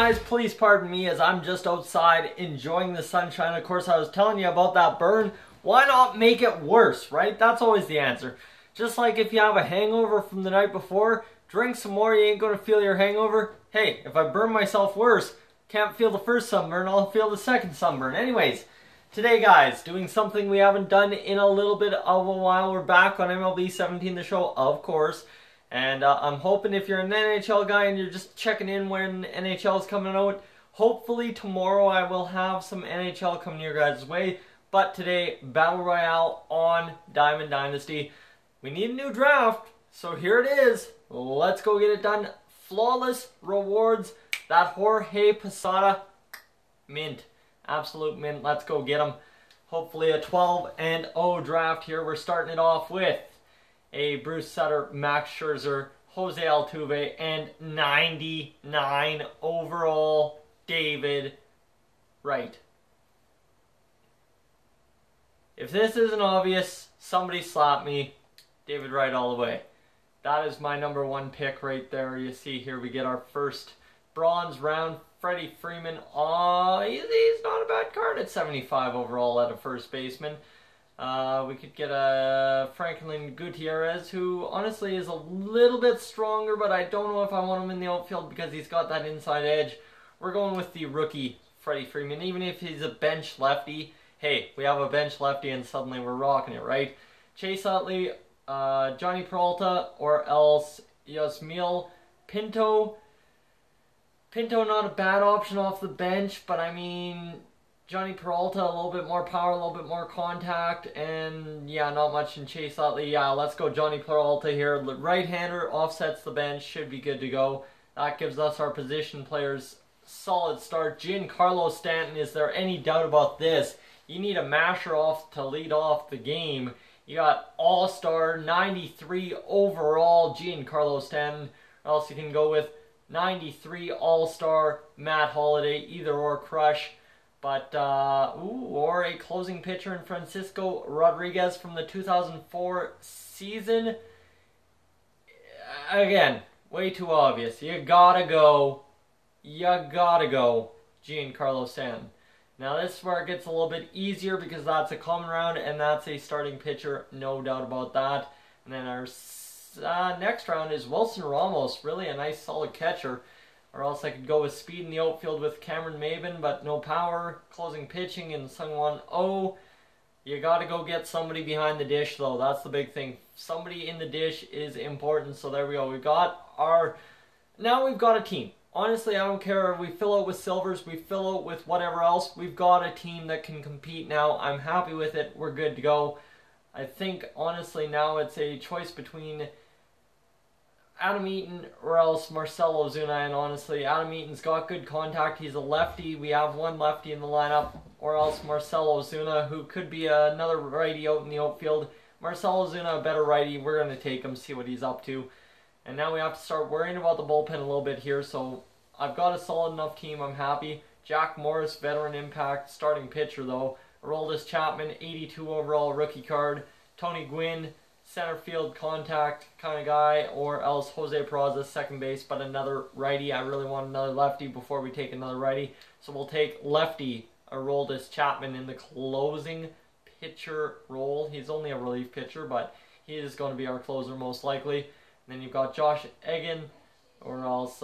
guys, please pardon me as I'm just outside enjoying the sunshine. Of course, I was telling you about that burn. Why not make it worse, right? That's always the answer. Just like if you have a hangover from the night before, drink some more, you ain't gonna feel your hangover. Hey, if I burn myself worse, can't feel the first sunburn, I'll feel the second sunburn. Anyways, today guys, doing something we haven't done in a little bit of a while. We're back on MLB 17 The Show, of course. And I'm hoping if you're an NHL guy and you're just checking in when NHL is coming out, hopefully tomorrow I will have some NHL coming your guys' way. But today, Battle Royale on Diamond Dynasty. We need a new draft, so here it is. Let's go get it done. Flawless rewards. That Jorge Posada, mint. Absolute mint. Let's go get him. Hopefully a 12-0 draft here. We're starting it off with a Bruce Sutter, Max Scherzer, Jose Altuve, and 99 overall David Wright. If this isn't obvious, somebody slap me. David Wright all the way. That is my number one pick right there. You see here we get our first bronze round. Freddie Freeman. He's not a bad card at 75 overall at a first baseman. We could get a Franklin Gutierrez, who honestly is a little bit stronger, but I don't know if I want him in the outfield because he's got that inside edge. We're going with the rookie Freddie Freeman. Even if he's a bench lefty, hey, we have a bench lefty and suddenly we're rocking it, right? Chase Utley, Johnny Peralta, or else Yasmiel Pinto. Pinto not a bad option off the bench, but I mean, Johnny Peralta, a little bit more power, a little bit more contact, and yeah, not much in Chase Utley. Yeah, let's go Johnny Peralta here. Right-hander offsets the bench, should be good to go. That gives us our position players solid start. Giancarlo Stanton, is there any doubt about this? You need a masher off to lead off the game. You got all-star, 93 overall Giancarlo Stanton, or else you can go with 93 all-star Matt Holliday, either or crush. But, or a closing pitcher in Francisco Rodriguez from the 2004 season. Again, way too obvious. You gotta go Giancarlo Stanton. Now this is where it gets a little bit easier because that's a common round and that's a starting pitcher, no doubt about that. And then our next round is Wilson Ramos, really a nice solid catcher. Or else I could go with speed in the outfield with Cameron Maybin, but no power. Closing pitching in Sungwon Oh. You got to go get somebody behind the dish, though. That's the big thing. Somebody in the dish is important. So there we go. Now we've got a team. Honestly, I don't care if we fill out with silvers, we fill out with whatever else. We've got a team that can compete now. I'm happy with it. We're good to go. I think, honestly, now it's a choice between Adam Eaton or else Marcell Ozuna, and honestly, Adam Eaton's got good contact. He's a lefty. We have one lefty in the lineup, or else Marcell Ozuna, who could be another righty out in the outfield. Marcell Ozuna, a better righty. We're going to take him, see what he's up to. And now we have to start worrying about the bullpen a little bit here, so I've got a solid enough team. I'm happy. Jack Morris, veteran impact, starting pitcher though. Aroldis Chapman, 82 overall rookie card. Tony Gwynn, center field contact kind of guy, or else Jose Peraza, second base, but another righty. I really want another lefty before we take another righty. So we'll take lefty Aroldis Chapman in the closing pitcher role. He's only a relief pitcher, but he is going to be our closer most likely. And then you've got Josh Egan, or else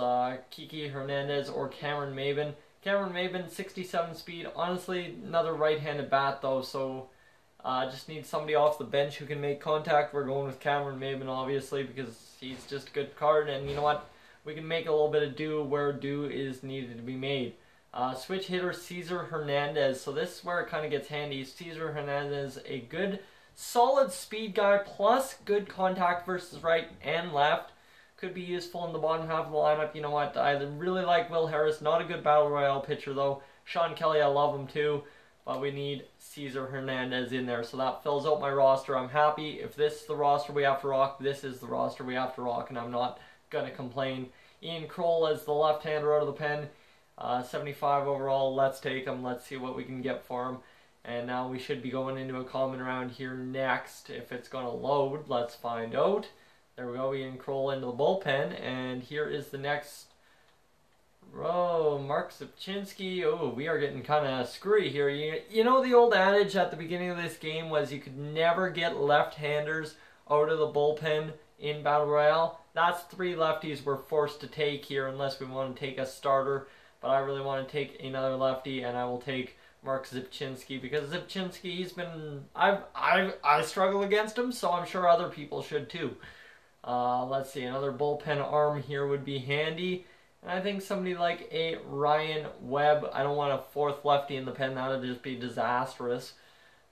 Kiki Hernandez, or Cameron Maybin. Cameron Maybin, 67 speed. Honestly, another right-handed bat though, so just need somebody off the bench who can make contact. We're going with Cameron Maybin, obviously, because he's just a good card. And you know what? We can make a little bit of do where do is needed to be made. Switch hitter, Cesar Hernandez. So this is where it kind of gets handy. Cesar Hernandez, a good, solid speed guy, plus good contact versus right and left. Could be useful in the bottom half of the lineup. You know what? I really like Will Harris. Not a good Battle Royale pitcher, though. Sean Kelly, I love him, too. But we need Cesar Hernandez in there. So that fills out my roster. I'm happy. If this is the roster we have to rock, this is the roster we have to rock, and I'm not going to complain. Ian Kroll as the left-hander out of the pen. 75 overall. Let's take him. Let's see what we can get for him. And now we should be going into a common round here next. If it's going to load, let's find out. There we go. Ian Kroll into the bullpen. And here is the next Oh, Mark Zipchinski. Oh, we are getting kind of screwy here. You know the old adage at the beginning of this game was you could never get left-handers out of the bullpen in Battle Royale. That's 3 lefties we're forced to take here unless we want to take a starter. But I really want to take another lefty, and I will take Mark Zipchinski because Zipchinski, he's been... I struggle against him, so I'm sure other people should too. Let's see, another bullpen arm here would be handy. And I think somebody like a Ryan Webb. I don't want a 4th lefty in the pen. That would just be disastrous.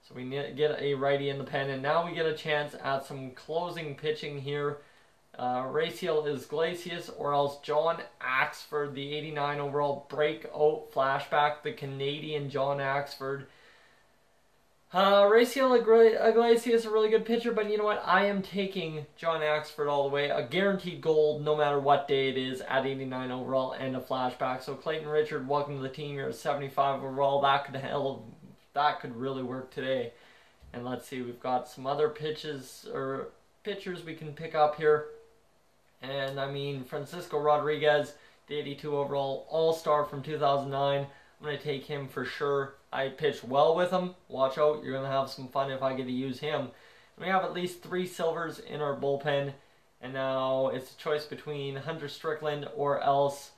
So we need to get a righty in the pen. And now we get a chance at some closing pitching here. Raciel Iglesias or else John Axford, the 89 overall breakout flashback, the Canadian John Axford. Raciel Iglesias is a really good pitcher, but you know what? I am taking John Axford all the way. A guaranteed gold no matter what day it is at 89 overall and a flashback. So Clayton Richard, welcome to the team. You're at 75 overall. That could really work today. And let's see, we've got some other pitchers we can pick up here. And I mean, Francisco Rodriguez, the 82 overall all-star from 2009. I'm going to take him for sure. I pitched well with him. Watch out, you're going to have some fun if I get to use him. We have at least 3 silvers in our bullpen. And now it's a choice between Hunter Strickland or else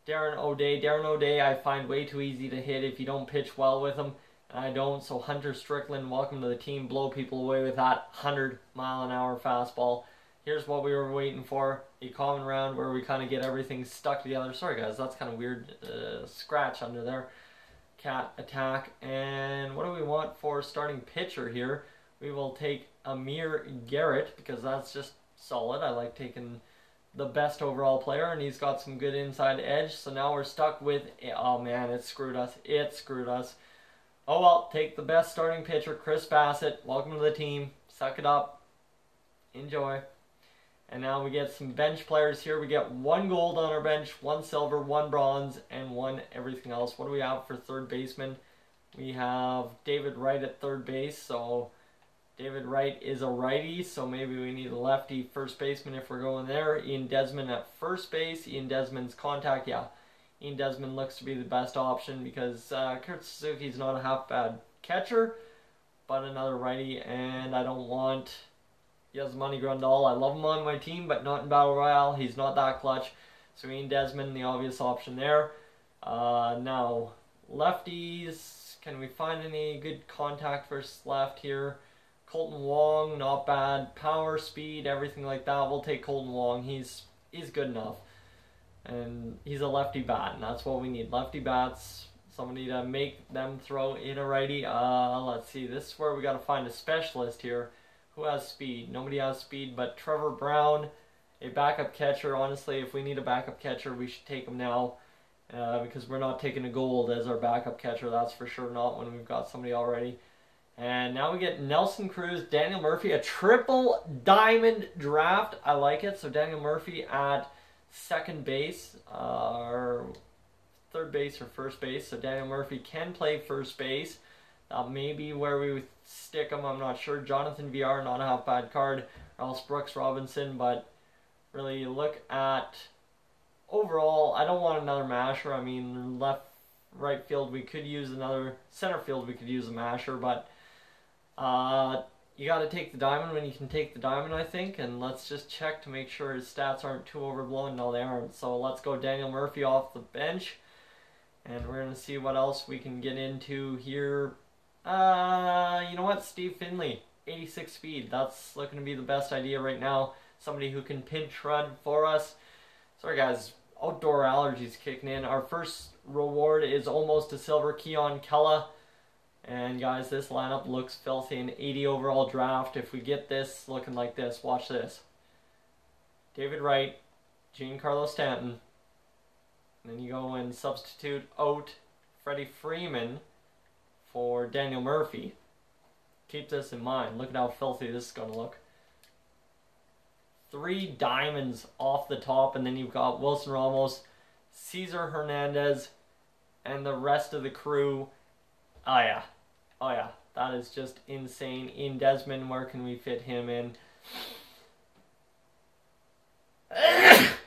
Darren O'Day. Darren O'Day I find way too easy to hit if you don't pitch well with him. And I don't, so Hunter Strickland, welcome to the team. Blow people away with that 100-mile-an-hour fastball. Here's what we were waiting for. A common round where we kind of get everything stuck together. Sorry guys, that's kind of weird. Scratch under there. Cat attack. And what do we want for starting pitcher here? We will take Amir Garrett because that's just solid. I like taking the best overall player and he's got some good inside edge. So now we're stuck with, oh man, it screwed us. It screwed us. Oh well, take the best starting pitcher, Chris Bassett. Welcome to the team. Suck it up. Enjoy. And now we get some bench players here. We get 1 gold on our bench, 1 silver, 1 bronze, and 1 everything else. What do we have for third baseman? We have David Wright at third base. So David Wright is a righty, so maybe we need a lefty first baseman if we're going there. Ian Desmond at first base. Ian Desmond's contact, yeah. Ian Desmond looks to be the best option because Kurt Suzuki's not a half-bad catcher, but another righty, and I don't want... Yasmani Grandal. I love him on my team, but not in Battle Royale. He's not that clutch. So Ian Desmond, the obvious option there. Now, lefties. Can we find any good contact versus left here? Colton Wong, not bad. Power, speed, everything like that. We'll take Colton Wong. He's good enough. And he's a lefty bat, and that's what we need. Lefty bats. Somebody to make them throw in a righty. Let's see. This is where we got to find a specialist here. Who has speed? Nobody has speed but Trevor Brown, a backup catcher. Honestly, if we need a backup catcher, we should take him now because we're not taking a gold as our backup catcher. That's for sure not when we've got somebody already. And now we get Nelson Cruz, Daniel Murphy, a triple diamond draft. I like it. So Daniel Murphy at second base, or third base or first base. So Daniel Murphy can play first base. Maybe where we would stick him, I'm not sure. Jonathan VR, not a half bad card. Or else Brooks Robinson, but really you look at overall, I don't want another masher. I mean, right field we could use another, center field we could use a masher, but you got to take the diamond when you can take the diamond, I think. And let's just check to make sure his stats aren't too overblown. No, they aren't. So let's go Daniel Murphy off the bench. And we're going to see what else we can get into here. You know what? Steve Finley, 86 speed. That's looking to be the best idea right now. Somebody who can pinch run for us. Sorry guys, outdoor allergies kicking in. Our first reward is almost a silver, Keon Kella. And guys, this lineup looks filthy. An 80 overall draft. If we get this looking like this, watch this. David Wright, Giancarlo Stanton. And then you go and substitute out Freddie Freeman for Daniel Murphy. Keep this in mind. Look at how filthy this is going to look. 3 diamonds off the top, and then you've got Wilson Ramos, Cesar Hernandez, and the rest of the crew. Oh yeah. Oh yeah. That is just insane. Ian Desmond, where can we fit him in?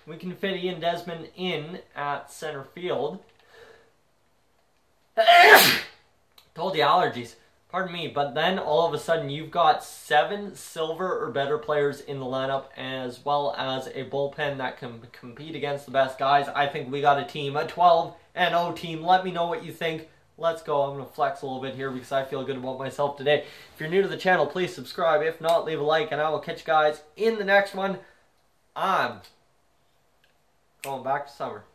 We can fit Ian Desmond in at center field. Told you allergies. Pardon me, but then all of a sudden you've got 7 silver or better players in the lineup, as well as a bullpen that can compete against the best guys. I think we got a team, a 12-0 team. Let me know what you think. Let's go. I'm going to flex a little bit here because I feel good about myself today. If you're new to the channel, please subscribe. If not, leave a like, and I will catch you guys in the next one. I'm going back to summer.